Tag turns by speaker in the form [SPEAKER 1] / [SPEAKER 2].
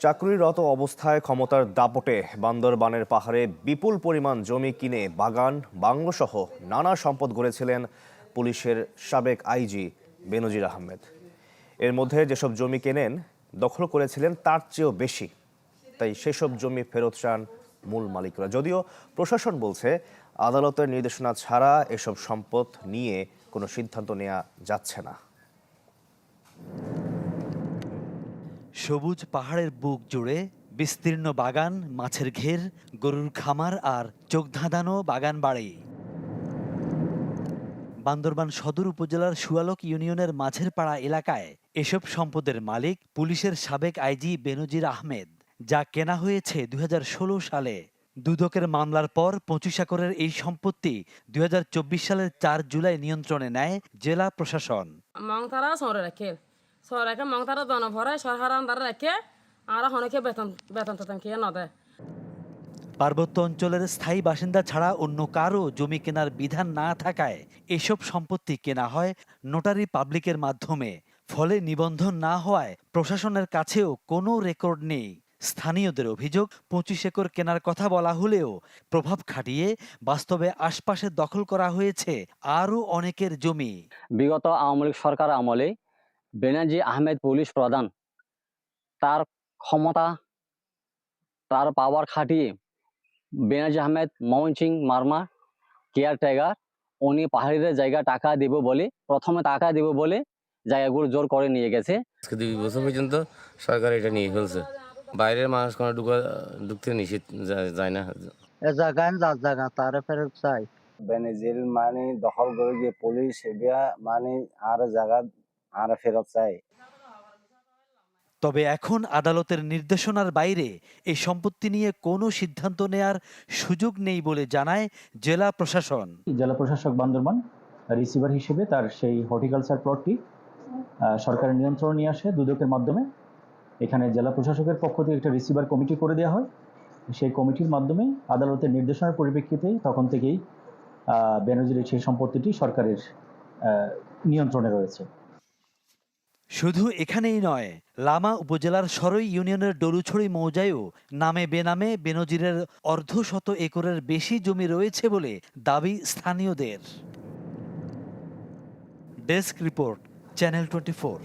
[SPEAKER 1] চাকরিরত অবস্থায় ক্ষমতার দাপটে বান্দরবানের পাহাড়ে বিপুল পরিমাণ জমি কিনে বাগান বাংলোসহ নানা সম্পদ গড়েছিলেন পুলিশের সাবেক আইজি বেনজির আহমেদ। এর মধ্যে যেসব জমি কেনেন দখল করেছিলেন তার চেয়েও বেশি। তাই সেসব জমি ফেরত চান মূল মালিকরা। যদিও প্রশাসন বলছে আদালতের নির্দেশনা ছাড়া এসব সম্পদ নিয়ে কোনো সিদ্ধান্ত নেওয়া যাচ্ছে না।
[SPEAKER 2] সবুজ পাহাড়ের বুক জুড়ে বিস্তীর্ণ বাগান, মাছের ঘের, গরুর খামার আর চোখ ধাঁধানো বাগান বাড়ি। বান্দরবান সদর উপজেলার সুয়ালক ইউনিয়নের মাঝের পাড়া এলাকায় এসব সম্পদের মালিক পুলিশের সাবেক আইজি বেনজির আহমেদ, যা কেনা হয়েছে 2016 সালে। দুদকের মামলার পর 25 একরের এই সম্পত্তি 2024 সালের 4 জুলাই নিয়ন্ত্রণে নেয় জেলা প্রশাসন।
[SPEAKER 3] সরকার মংতারা জন ভরায় সরকার আন্দারে রেখে আর অনেকে বেতন টেতন খেয়ে না দেয়।
[SPEAKER 2] পার্বত্য অঞ্চলের স্থায়ী বাসিন্দা ছাড়া অন্য কারও জমি কেনার বিধান না থাকায় এসব সম্পত্তি কেনা হয় নোটারি পাবলিকের মাধ্যমে। ফলে নিবন্ধন না হওয়ায় প্রশাসনের কাছেও কোনো রেকর্ড নেই। স্থানীয়দের অভিযোগ, 25 একর কেনার কথা বলা হলেও প্রভাব খাটিয়ে বাস্তবে আশপাশে দখল করা হয়েছে আরও অনেকের জমি।
[SPEAKER 4] বিগত আওয়ামী লীগ সরকার আমলে বেনজির আহমেদ পুলিশ প্রধান তার ক্ষমতা, তার পাওয়ার খাটিয়ে বেনজির আহমেদ ময়মনসিং মারমা কেয়ারটেকার উনি পাহাড়িদের জায়গা টাকা দেব বলে প্রথমে টাকা দেব বলে জায়গাগুলো জোর করে নিয়ে গেছে।
[SPEAKER 5] আজকে 2 বছর পর্যন্ত সরকার এটা নিয়ে ফেলছে। বাইরের মানুষ কোনো ঢুকতে নিষেধ যায় না।
[SPEAKER 6] জায়গা তার ফেরত চাই।
[SPEAKER 7] বেনজির মানে দখল করে গিয়ে পুলিশ মানে আর জায়গা আর ফেরত চাই।
[SPEAKER 2] তবে এখন আদালতের নির্দেশনার বাইরে এই সম্পত্তি নিয়ে কোনো সিদ্ধান্ত নেয়ার সুযোগ নেই বলে জানায় জেলা প্রশাসন।
[SPEAKER 8] জেলা প্রশাসক বান্দরবান রিসিভার হিসেবে তার সেই হর্টিকালচার প্লটটি সরকারের নিয়ন্ত্রণ নিয়ে আসে দুদকের মাধ্যমে। এখানে জেলা প্রশাসকের পক্ষ থেকে একটা রিসিভার কমিটি করে দেওয়া হয়। সেই কমিটির মাধ্যমে আদালতের নির্দেশনার পরিপ্রেক্ষিতে তখন থেকেই বেনজিরের সেই সম্পত্তিটি সরকারের নিয়ন্ত্রণে রয়েছে।
[SPEAKER 2] শুধু এখানেই নয়, লামা উপজেলার সরই ইউনিয়নের ডলুছড়ি মৌজায়ও নামে বেনামে বেনজিরের অর্ধশত একরের বেশি জমি রয়েছে বলে দাবি স্থানীয়দের। Desk report, channel 24।